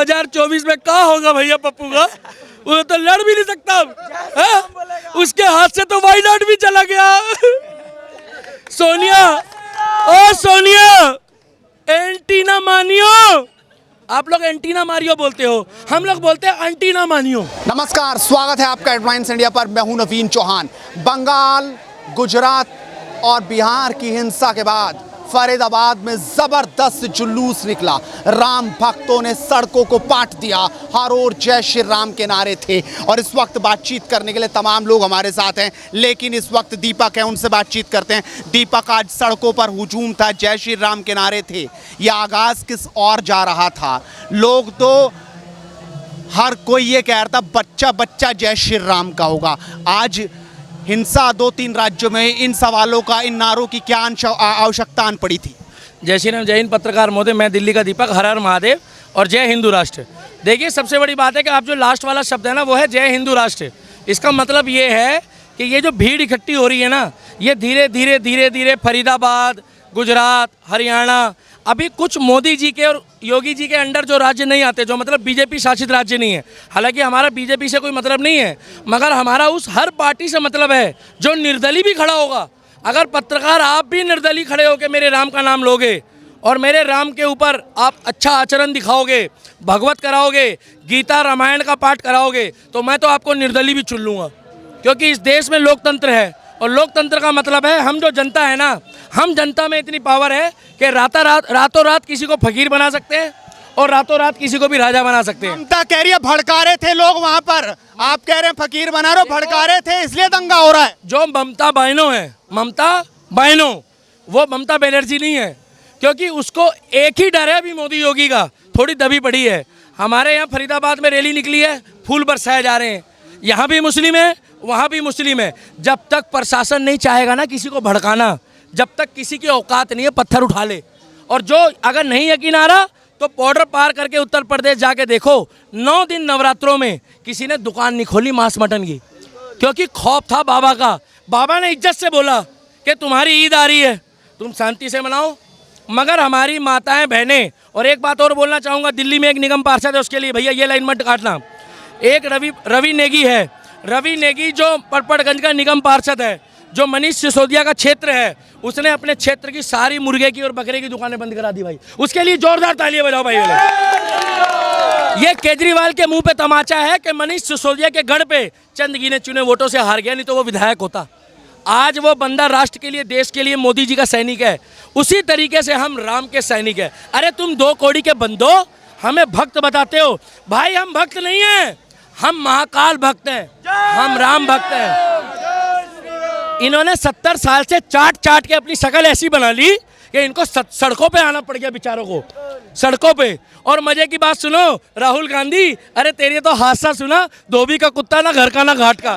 2024 में क्या होगा भैया पप्पू का? वो तो लड़ भी नहीं सकता है? उसके हाथ से तो वायनाड भी चला गया। सोनिया, ओ सोनिया, एंटीना मानियो। आप लोग एंटीना मारियो बोलते हो, हम लोग बोलते हैं एंटीना मानियो। नमस्कार, स्वागत है आपका हेडलाइंस इंडिया पर। मैं हूं नवीन चौहान। बंगाल, गुजरात और बिहार की हिंसा के बाद फरीदाबाद में जबरदस्त जुलूस निकला। राम भक्तों ने सड़कों को पाट दिया, हर ओर जय श्री राम के नारे थे। और इस वक्त बातचीत करने के लिए तमाम लोग हमारे साथ हैं, लेकिन इस वक्त दीपक है, उनसे बातचीत करते हैं। दीपक, आज सड़कों पर हुजूम था, जय श्री राम के नारे थे, यह आगाज किस और जा रहा था? लोग तो हर कोई ये कह रहा था बच्चा बच्चा जय श्री राम का होगा। आज हिंसा 2-3 राज्यों में, इन सवालों का, इन नारों की क्या आवश्यकता आन पड़ी थी? जय श्री राम, जय हिंद पत्रकार महोदय, मैं दिल्ली का दीपक। हर हर महादेव और जय हिंदू राष्ट्र। देखिए, सबसे बड़ी बात है कि आप जो लास्ट वाला शब्द है ना, वो है जय हिंदू राष्ट्र। इसका मतलब ये है कि ये जो भीड़ इकट्ठी हो रही है ना, ये धीरे धीरे धीरे धीरे फरीदाबाद, गुजरात, हरियाणा, अभी कुछ मोदी जी के और योगी जी के अंडर जो राज्य नहीं आते, जो मतलब बीजेपी शासित राज्य नहीं है, हालांकि हमारा बीजेपी से कोई मतलब नहीं है, मगर हमारा उस हर पार्टी से मतलब है जो निर्दलीय भी खड़ा होगा। अगर पत्रकार आप भी निर्दलीय खड़े होकर मेरे राम का नाम लोगे और मेरे राम के ऊपर आप अच्छा आचरण दिखाओगे, भगवत कराओगे, गीता रामायण का पाठ कराओगे, तो मैं तो आपको निर्दलीय भी चुन लूँगा। क्योंकि इस देश में लोकतंत्र है, और लोकतंत्र का मतलब है हम जो जनता है ना, हम जनता में इतनी पावर है कि रातों रात किसी को फकीर बना सकते हैं और रातों रात किसी को भी राजा बना सकते हैं। ममता कह रही है भड़का रहे थे लोग वहां पर, आप कह रहे हैं फकीर बना रहे हो, भड़का रहे थे इसलिए दंगा हो रहा है। जो ममता बहनों है, ममता बहनों, वो ममता बनर्जी नहीं है, क्योंकि उसको एक ही डर है अभी मोदी योगी का, थोड़ी दबी पड़ी है। हमारे यहाँ फरीदाबाद में रैली निकली है, फूल बरसाए जा रहे हैं, यहाँ भी मुस्लिम है, वहाँ भी मुस्लिम है। जब तक प्रशासन नहीं चाहेगा ना किसी को भड़काना, जब तक किसी की औकात नहीं है पत्थर उठा ले। और जो अगर नहीं यकीन आ रहा तो बॉर्डर पार करके उत्तर प्रदेश जाके देखो, 9 दिन नवरात्रों में किसी ने दुकान नहीं खोली मांस मटन की, क्योंकि खौफ था बाबा का। बाबा ने इज्जत से बोला कि तुम्हारी ईद आ रही है, तुम शांति से मनाओ। मगर हमारी माताएं बहनें, और एक बात और बोलना चाहूँगा, दिल्ली में एक निगम पार्षद है, उसके लिए भैया ये लाइन मत काटना। एक रवि नेगी है, रवि नेगी जो पड़पड़गंज का निगम पार्षद है, जो मनीष सिसोदिया का क्षेत्र है, उसने अपने क्षेत्र की सारी मुर्गे की और बकरे की दुकानें बंद करा दी भाई। उसके लिए जोरदार तालियां बजाओ भाई। ये केजरीवाल के मुंह पे तमाचा है कि मनीष सिसोदिया के गढ़ पे चंद गिने चुने वोटों से हार गया, नहीं तो वो विधायक होता। आज वो बंदा राष्ट्र के लिए, देश के लिए मोदी जी का सैनिक है। उसी तरीके से हम राम के सैनिक है। अरे तुम 2 कौड़ी के बंदो हमें भक्त बताते हो, भाई हम भक्त नहीं है, हम महाकाल भक्त हैं, हम राम भक्त हैं। इन्होंने 70 साल से चाट चाट के अपनी शक्ल ऐसी बना ली कि इनको सड़कों पे आना पड़ गया बेचारों को, सड़कों पे। और मजे की बात सुनो, राहुल गांधी, अरे तेरी तो हादसा सुना, धोबी का कुत्ता ना घर का ना घाट का।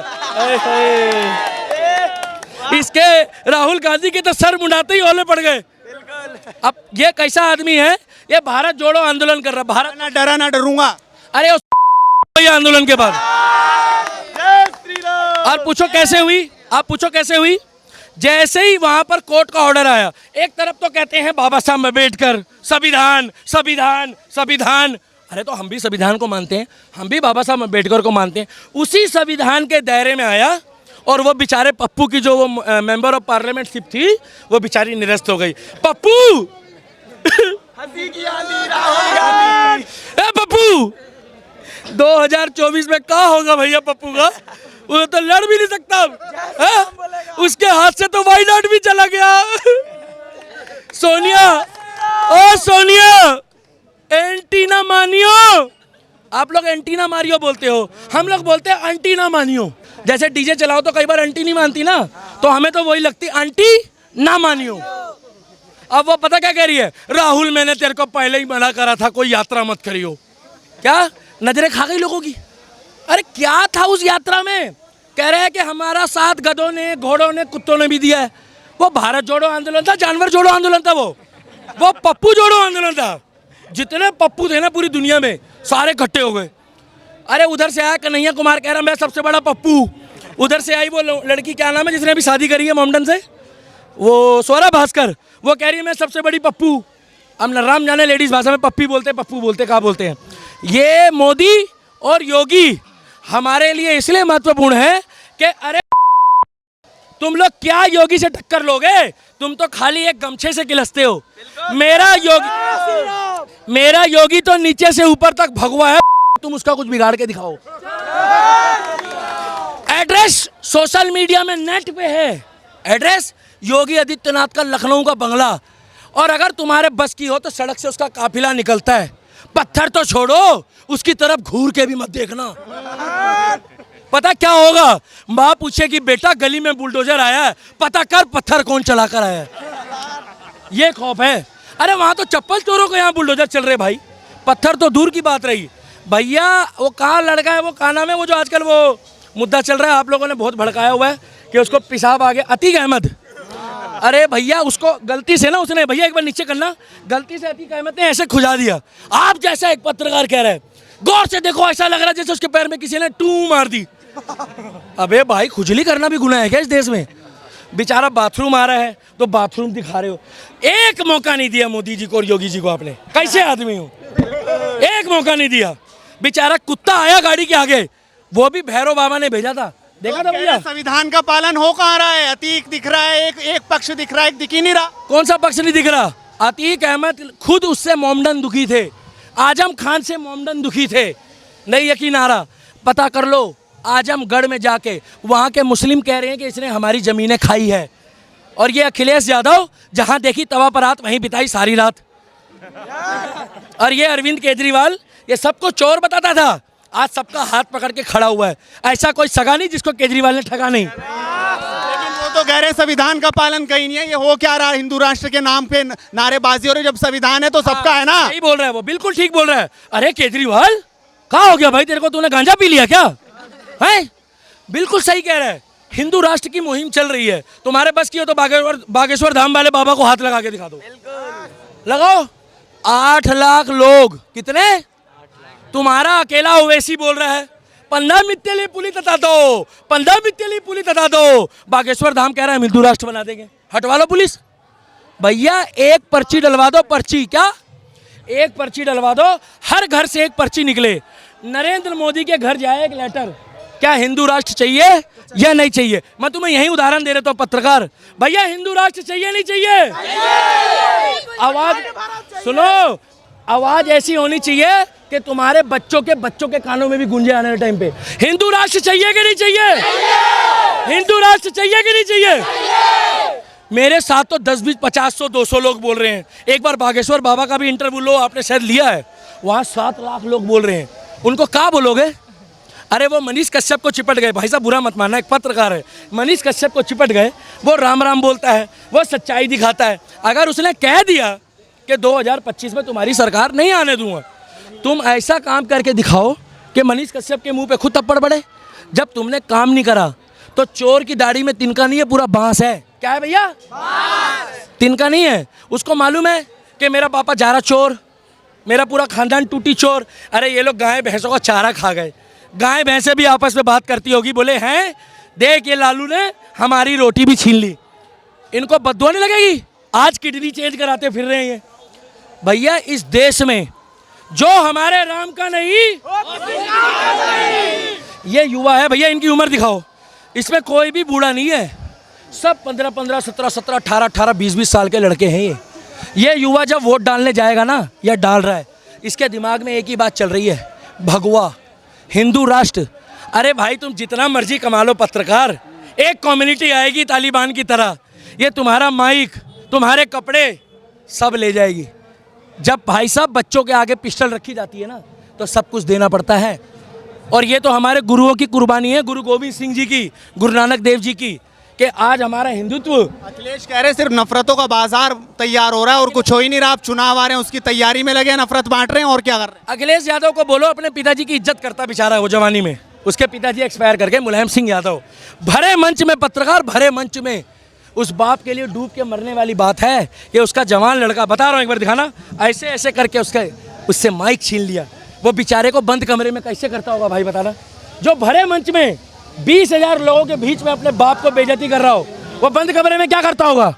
इसके राहुल गांधी के तो सर मुंडाते ही ओले पड़ गए। अब ये कैसा आदमी है? ये भारत जोड़ो आंदोलन कर रहा, भारत ना डरा ना डरूंगा। अरे आंदोलन के बाद और पूछो कैसे हुई, आप पूछो कैसे हुई? जैसे ही वहां पर कोर्ट का ऑर्डर आया, एक तरफ तो कहते हैं बाबा साहब अम्बेडकर, संविधान संविधान संविधान। अरे तो हम भी संविधान को मानते हैं, हम भी बाबा साहब अम्बेडकर को मानते हैं। उसी संविधान के दायरे में आया और वो बेचारे पप्पू की जो वो मेंबर ऑफ पार्लियामेंट थी, वो बेचारी निरस्त हो गई। पप्पू ए पप्पू, 2024 में क्या होगा भैया पप्पू का? वो तो लड़ भी नहीं सकता है? उसके हाथ से तो वायनाड भी चला गया। सोनिया, ओ सोनिया, एंटीना मानियो। आप लोग एंटीना मारियो बोलते हो, हम लोग बोलते हैं एंटीना मानियो। जैसे डीजे चलाओ तो कई बार आंटी नहीं मानती ना, तो हमें तो वही लगती, आंटी ना मानियो। अब वो पता क्या कह रही है? राहुल, मैंने तेरे को पहले ही मना करा था कोई यात्रा मत करियो। क्या नजरें खा गई लोगों की? अरे क्या था उस यात्रा में? कह रहे हैं कि हमारा साथ गधों ने, घोड़ों ने, कुत्तों ने भी दिया है। वो भारत जोड़ो आंदोलन था, जानवर जोड़ो आंदोलन था, वो पप्पू जोड़ो आंदोलन था। जितने पप्पू थे ना पूरी दुनिया में, सारे इकट्ठे हो गए। अरे उधर से आया कन्हैया कुमार, कह रहा मैं सबसे बड़ा पप्पू। उधर से आई वो लड़की, क्या नाम है जिसने अभी शादी करी है मोमडन से, वो स्वरा भास्कर, वो कह रही है मैं सबसे बड़ी पप्पू। अब राम जाने लेडीज भाषा में पप्पी बोलते, पप्पू बोलते, कहाँ बोलते हैं। ये मोदी और योगी हमारे लिए इसलिए महत्वपूर्ण है कि अरे तुम लोग क्या योगी से टक्कर लोगे? तुम तो खाली एक गमछे से गिलसते हो। मेरा योगी तो नीचे से ऊपर तक भगवा है, तुम उसका कुछ बिगाड़ के दिखाओ। एड्रेस सोशल मीडिया में नेट पे है, एड्रेस योगी आदित्यनाथ का लखनऊ का बंगला। और अगर तुम्हारे बस की हो तो सड़क से उसका काफिला निकलता है। पत्थर तो छोड़ो, उसकी तरफ घूर के भी मत देखना। पता क्या होगा? माँ पूछेगी बेटा गली में बुलडोजर आया है, पता कर पत्थर कौन चला कर आया है। ये खौफ है। अरे वहां तो चप्पल चोरों के यहाँ बुलडोजर चल रहे भाई, पत्थर तो दूर की बात रही। भैया वो कहाँ लड़का है, वो कहाँ नाम है, वो जो आजकल वो मुद्दा चल रहा है, आप लोगों ने बहुत भड़काया हुआ है कि उसको पेशाब आ गया, अतीक अहमद। अरे भैया उसको गलती से ना, उसने भैया एक बार नीचे करना, गलती से अतीक अहमद ने ऐसे खुजा दिया। आप जैसा एक पत्रकार कह रहे हैं, गौर से देखो ऐसा लग रहा है जैसे उसके पैर में किसी ने टू मार दी। अबे भाई खुजली करना भी गुनाह है क्या इस देश में? बेचारा बाथरूम आ रहा है तो बाथरूम दिखा रहे हो। एक मौका नहीं दिया मोदी जी को और योगी जी को आपने, कैसे आदमी हो? एक मौका नहीं दिया। बेचारा कुत्ता आया गाड़ी के आगे, वो भी भैरव बाबा ने भेजा था, देखा था भैया? संविधान का पालन हो कहाँ रहा है? अतीक दिख रहा है, एक पक्ष दिख रहा है, एक दिख ही नहीं रहा। कौन सा पक्ष नहीं दिख रहा? अतीक अहमद खुद उससे मोमडन दुखी थे, आजम खान से मोमडन दुखी थे। नहीं यकीन आ रहा, पता कर लो आजमगढ़ में जाके, वहाँ के मुस्लिम कह रहे हैं कि इसने हमारी ज़मीनें खाई है। और ये अखिलेश यादव जहाँ देखी तवा पर रात वहीं बिताई सारी रात। और ये अरविंद केजरीवाल ये सबको चोर बताता था, आज सबका हाथ पकड़ के खड़ा हुआ है। ऐसा कोई सगा नहीं जिसको केजरीवाल ने ठगा नहीं। लेकिन वो तो कह रहे संविधान का पालन कहीं नहीं है। ये हो क्या रहा? हिंदू राष्ट्र के नाम पे नारेबाजी हो रही है, जब संविधान है तो सबका है ना। सही बोल रहा है वो, बिल्कुल ठीक बोल रहा है। अरे केजरीवाल कहाँ हो गया भाई तेरे को? तूने गांजा पी लिया क्या है? बिल्कुल सही कह रहा है। हिंदू राष्ट्र की मुहिम चल रही है, तुम्हारे बस की हो तो बागेश्वर धाम वाले बाबा को हाथ लगा के दिखा दो। लगाओ। 8 लाख लोग, कितने? तुम्हारा अकेला ओवैसी बोल रहा है 15 मित्तेली पुली तता दो, 15 मित्तेली पुली तता दो। बागेश्वर धाम कह रहा है हिंदू राष्ट्र बना देंगे, हटवा लो पुलिस। भैया एक पर्ची डलवा दो, पर्ची क्या, एक पर्ची डलवा दो, हर घर से एक पर्ची निकले। नरेंद्र मोदी के घर जाए एक लेटर, क्या हिंदू राष्ट्र चाहिए या नहीं चाहिए? मैं तुम्हें यही उदाहरण दे रहा हूँ पत्रकार भैया, हिंदू राष्ट्र चाहिए नहीं चाहिए? आवाज सुनो, आवाज ऐसी होनी चाहिए कि तुम्हारे बच्चों के कानों में भी गूंजे आने के टाइम पे। हिंदू राष्ट्र चाहिए कि नहीं चाहिए? हिंदू राष्ट्र चाहिए कि नहीं चाहिए? मेरे साथ तो 10, 20, 50, 100, 200 लोग बोल रहे हैं। एक बार बागेश्वर बाबा का भी इंटरव्यू लो, आपने शायद लिया है, वहाँ 7 लाख लोग बोल रहे हैं। उनको क्या बोलोगे? अरे वो मनीष कश्यप को चिपट गए, भाई साहब बुरा मत मानना, एक पत्रकार है, मनीष कश्यप को चिपट गए। वो राम राम बोलता है, वो सच्चाई दिखाता है। अगर उसने कह दिया कि 2025 में तुम्हारी सरकार नहीं आने दूंगा, तुम ऐसा काम करके दिखाओ कि मनीष कश्यप के मुंह पे खुद थप्पड़ पड़े। जब तुमने काम नहीं करा तो चोर की दाढ़ी में तिनका नहीं है, पूरा बांस है। क्या है भैया? तिनका नहीं है। उसको मालूम है कि मेरा पापा जारा चोर, मेरा पूरा खानदान टूटी चोर। अरे ये लोग गाय भैंसों का चारा खा गए, गाय भैंसे भी आपस में बात करती होगी, बोले हैं देख ये लालू ने हमारी रोटी भी छीन ली। इनको बद्दुआ नहीं लगेगी? आज किडनी चेंज कराते फिर रहे हैं भैया। इस देश में जो हमारे राम का नहीं, ये युवा है भैया, इनकी उम्र दिखाओ, इसमें कोई भी बूढ़ा नहीं है, सब 15, 17, 18, 20 साल के लड़के हैं। ये युवा जब वोट डालने जाएगा ना, या डाल रहा है, इसके दिमाग में एक ही बात चल रही है, भगवा, हिंदू राष्ट्र। अरे भाई तुम जितना मर्जी कमा लो पत्रकार, एक कम्युनिटी आएगी तालिबान की तरह, ये तुम्हारा माइक, तुम्हारे कपड़े सब ले जाएगी। जब भाई साहब बच्चों के आगे पिस्टल रखी जाती है ना, तो सब कुछ देना पड़ता है। और ये तो हमारे गुरुओं की कुर्बानी है, गुरु गोविंद सिंह जी की, गुरु नानक देव जी की, कि आज हमारा हिंदुत्व। अखिलेश कह रहे सिर्फ नफरतों का बाजार तैयार हो रहा है और कुछ हो ही नहीं रहा। आप चुनाव आ रहे हैं, उसकी तैयारी में लगे, नफरत बांट रहे हैं, और क्या कर रहे हैं? अखिलेश यादव को बोलो अपने पिताजी की इज्जत करता बेचारा वो जवानी में, उसके पिताजी एक्सपायर करके, मुलायम सिंह यादव। भरे मंच में पत्रकार, भरे मंच में उस बाप के लिए डूब के मरने वाली बात है कि उसका जवान लड़का, बता रहा हूँ एक बार दिखाना, ऐसे ऐसे करके उससे माइक छीन लिया। वो बेचारे को बंद कमरे में कैसे करता होगा भाई बताना? जो भरे मंच में 20,000 लोगों के बीच में अपने बाप को बेइज्जती कर रहा हो, वो बंद कमरे में क्या करता होगा?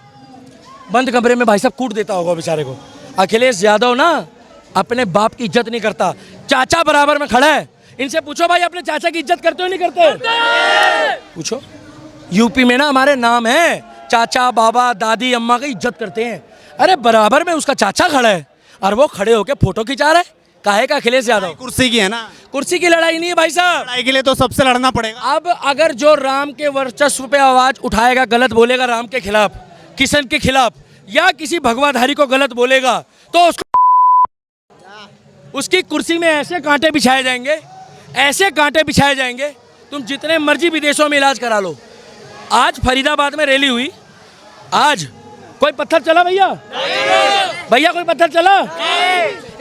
बंद कमरे में भाई साहब कूट देता होगा बेचारे को। अखिलेश यादव ना अपने बाप की इज्जत नहीं करता, चाचा बराबर में खड़ा है। इनसे पूछो भाई अपने चाचा की इज्जत करते हो नहीं करते? पूछो। यूपी में ना हमारे नाम है, चाचा बाबा दादी अम्मा की इज्जत करते हैं। अरे बराबर में उसका चाचा खड़ा है और वो खड़े होके फोटो खिंचा रहा है। काहे का अखिलेश यादव? कुर्सी की है ना, कुर्सी की लड़ाई नहीं है भाई साहब। लड़ाई के लिए तो सबसे लड़ना पड़ेगा। अब अगर जो राम के वर्चस्व पे आवाज उठाएगा, गलत बोलेगा राम के खिलाफ, किशन के खिलाफ, या किसी भगवाधारी को गलत बोलेगा, तो उसकी कुर्सी में ऐसे कांटे बिछाए जाएंगे, ऐसे कांटे बिछाए जाएंगे, तुम जितने मर्जी विदेशों में इलाज करा लो। आज फरीदाबाद में रैली हुई, आज कोई पत्थर चला भैया? भैया कोई पत्थर चला?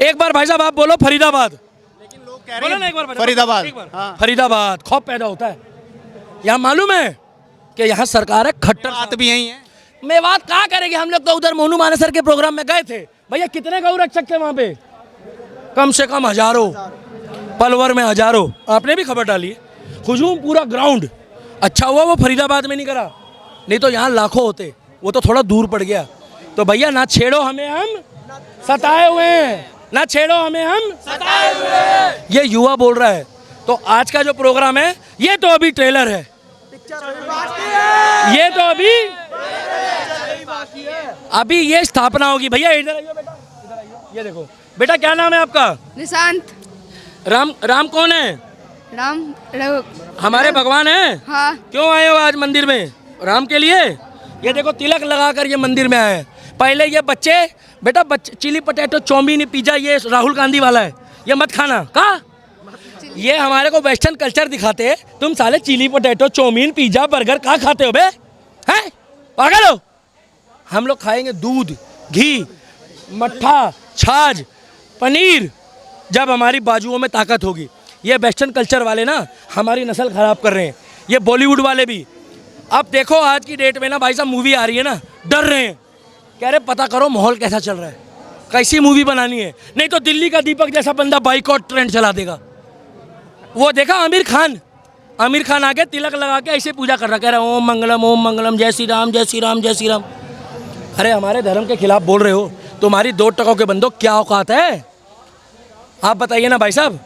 एक बार भाई साहब आप बोलो फरीदाबाद। लेकिन लोग कह बोलो ना एक बार फरीदाबाद। एक बार। हाँ। फरीदाबाद खौफ पैदा होता है। यहाँ मालूम है कि यहाँ सरकार है खट्टर। बात भी यही है। मेवात कहाँ करेगी? हम लोग तो उधर मोनू मानेसर के प्रोग्राम में गए थे। भैया कितने गऊ रख सकते हैं वहाँ पे? कम से कम हजारों, पलवर में हजारों। आपने भी खबर डाली है, हुजूम पूरा ग्राउंड। अच्छा हुआ वो फरीदाबाद में नहीं करा, नहीं तो यहाँ लाखों होते। वो तो थोड़ा दूर पड़ गया। तो भैया ना छेड़ो हमें, हम सताए हुए हैं, ना छेड़ो हमें, हम सताए हुए हैं। ये युवा बोल रहा है। तो आज का जो प्रोग्राम है ये तो अभी ट्रेलर है, ये तो अभी ये स्थापना होगी। भैया इधर आइए बेटा, इधर आइए। ये देखो बेटा, क्या नाम है आपका? निशांत। राम कौन है? राम हमारे भगवान है। हाँ। क्यों आए हो आज मंदिर में? राम के लिए। ये देखो तिलक लगाकर ये मंदिर में आए हैं। पहले ये बच्चे बेटा चिली पटेटो चाउमीन पिज्जा ये राहुल गांधी वाला है, ये मत खाना। कहा? ये हमारे को वेस्टर्न कल्चर दिखाते हैं। तुम साले chilli potato chowmein pizza burger कहाँ खाते हो बे? हैं पागल हो? हम लोग खाएंगे दूध, घी, मट्ठा, छाछ, पनीर, जब हमारी बाजुओं में ताकत होगी। ये वेस्टर्न कल्चर वाले ना हमारी नस्ल खराब कर रहे हैं, ये बॉलीवुड वाले भी। अब देखो आज की डेट में ना भाई साहब मूवी आ रही है ना, डर रहे हैं, कह रहे पता करो माहौल कैसा चल रहा है, कैसी मूवी बनानी है, नहीं तो दिल्ली का दीपक जैसा बंदा बाइकआउट ट्रेंड चला देगा। वो देखा आमिर खान आके तिलक लगा के ऐसे पूजा कर रहा, कह रहा ओम मंगलम जय श्री राम जय श्री राम जय श्री राम। अरे हमारे धर्म के खिलाफ बोल रहे हो, तुम्हारी 2 टकों के बंदो क्या औकात है? आप बताइए ना भाई साहब।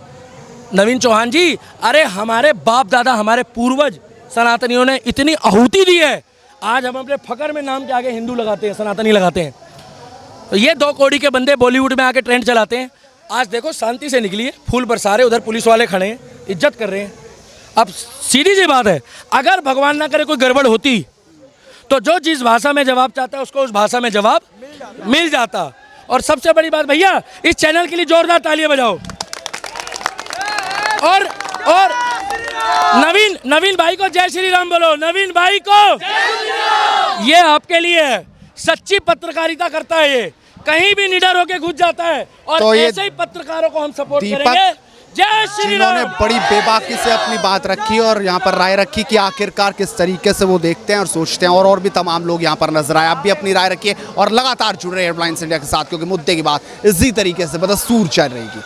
नवीन चौहान जी, अरे हमारे बाप दादा, हमारे पूर्वज सनातनियों ने इतनी आहुति दी है, आज हम अपने फकर में नाम के आगे हिंदू लगाते हैं, सनातनी लगाते हैं। तो ये 2 कौड़ी के बंदे बॉलीवुड में आके ट्रेंड चलाते हैं। आज देखो शांति से निकली है, फूल बरसा रहे, उधर पुलिस वाले खड़े हैं, इज्जत कर रहे हैं। अब सीधी सी बात है, अगर भगवान ना करे कोई गड़बड़ होती तो जो जिस भाषा में जवाब चाहता है उसको उस भाषा में जवाब मिल जाता। और सबसे बड़ी बात भैया, इस चैनल के लिए जोरदार तालियां बजाओ। और नवीन भाई को जय श्री राम बोलो, नवीन भाई को। ये आपके लिए है, सच्ची पत्रकारिता करता है ये, कहीं भी निडर होके घुस जाता है। और तो ऐसे ही पत्रकारों को हम सपोर्ट करेंगे। जय श्री राम। जिन्होंने बड़ी बेबाकी से अपनी बात रखी और यहाँ पर राय रखी कि आखिरकार किस तरीके से वो देखते हैं और सोचते हैं, और भी तमाम लोग यहाँ पर नजर आए। आप भी अपनी राय रखिए और लगातार जुड़ रहे हैं हेडलाइंस इंडिया के साथ, क्योंकि मुद्दे की बात इसी तरीके से बदस्तूर चल रहेगी।